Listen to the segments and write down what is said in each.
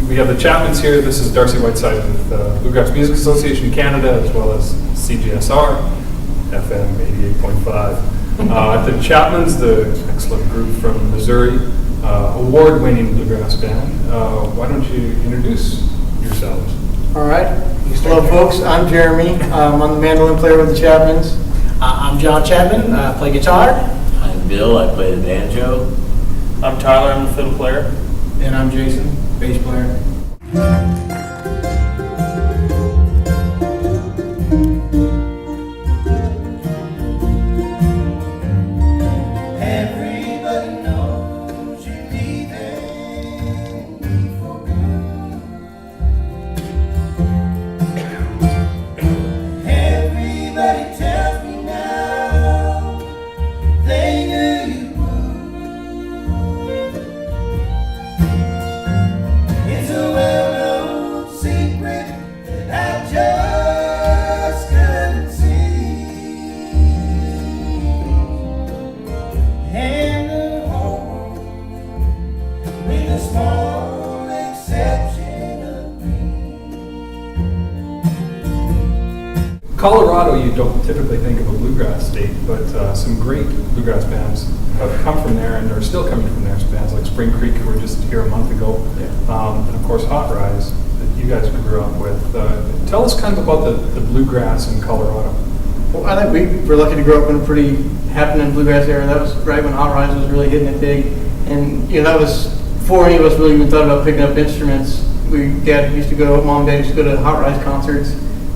We have the Chapmans here. This is Darcy Whiteside with the Bluegrass Music Association Canada, as well as CGSR, FM 88.5. At the Chapmans, the excellent group from Missouri, award-winning bluegrass band. Why don't you introduce yourselves? All right. Hello, folks. I'm Jeremy. I'm the mandolin player with the Chapmans. I'm John Chapman. I play guitar. I'm Bill. I play the banjo. I'm Tyler. I'm the fiddle player. And I'm Jason, bass player. Everybody knows you're leaving me for good. Everybody tells me now they knew you would. It's a well-known secret that I just couldn't see. And the whole world, with a small exception of me. Colorado, you don't typically think of a bluegrass state, but some great bluegrass bands have come from there and are still coming from there. Some bands like Spring Creek, who were just here a month ago, and of course Hot Rise, that you guys grew up with. Tell us kind of about the bluegrass in Colorado. Well, I think we were lucky to grow up in a pretty happening bluegrass era. That was right when Hot Rise was really hitting it big. And, you know, that was before any of us really even thought about picking up instruments. Dad used to go, Mom and Dad used to go to Hot Rise concerts.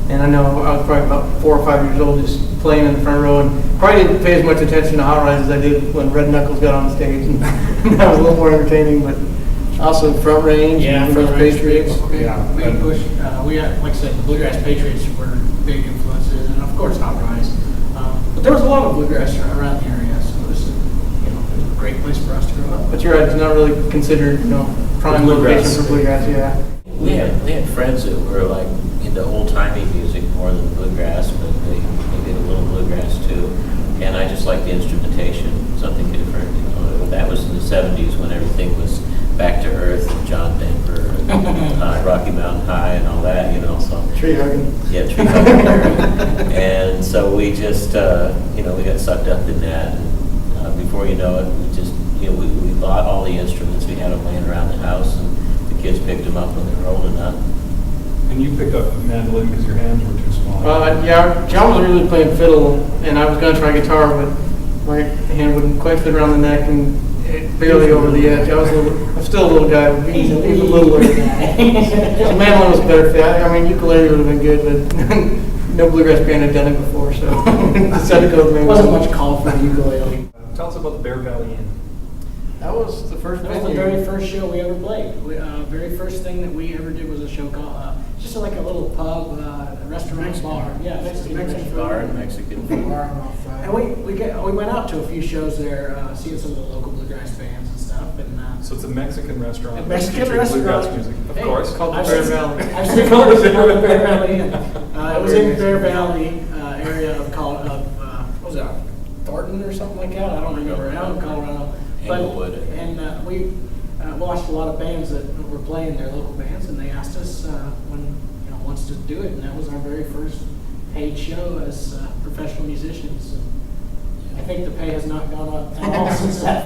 And I know I was probably about 4 or 5 years old just playing in the front row and probably didn't pay as much attention to Hot Rise as I did when Red Knuckles got on the stage. And that was a little more entertaining, but also Front Range and Front Bluegrass Range Patriots. Yeah. We push. We had, like I said, the Bluegrass Patriots were big influences, and of course Hot Rise. But there was a lot of bluegrass around the area, so it was, it was a great place for us to grow up. But you're right, it's not really considered, prime Bluegrass. location for bluegrass, yeah. We had friends that were like into old-timey music more than bluegrass, but they did a little bluegrass too. And I just like the instrumentation, something different. That was in the 70s when everything was back to earth and John Denver and Rocky Mountain High and all that, So Tree hugging. yeah, tree hugging era. And so we just, we got sucked up in that. And before you know it, we just, we bought all the instruments. We had them laying around the house, and the kids picked them up when they were old enough. And you picked up mandolin because your hands were too small. Yeah, John was really playing fiddle, and I was going to try guitar, but my hand wouldn't quite fit around the neck and barely over the edge. I'm still a little guy, but he's a little littler. So mandolin was a better fit. I mean, ukulele would have been good, but no bluegrass band had done it before, so decided to go with There mandolin. wasn't much call for the ukulele. Tell us about the Bear Valley Inn. That was the first That was the venue. very first show we ever played. Very first thing that we ever did was a show called, just like a little pub, restaurant bar. Yeah, Mexican food. Bar and Mexican food. And we went out to a few shows there, seeing some of the local bluegrass bands and stuff. And So it's a Mexican restaurant. A Mexican featuring restaurant. Bluegrass music, of Hey, course. Called the I've Bear seen- Valley. I've seen photos of the Bear Valley. It was in Bear Valley area of what was that, Thornton or something like that? I don't remember. Out in Colorado. Englewood. And we watched a lot of bands that were playing, their local bands, and they asked us when wants to do it, and that was our very first paid show as professional musicians. I think the pay has not gone up at all since that.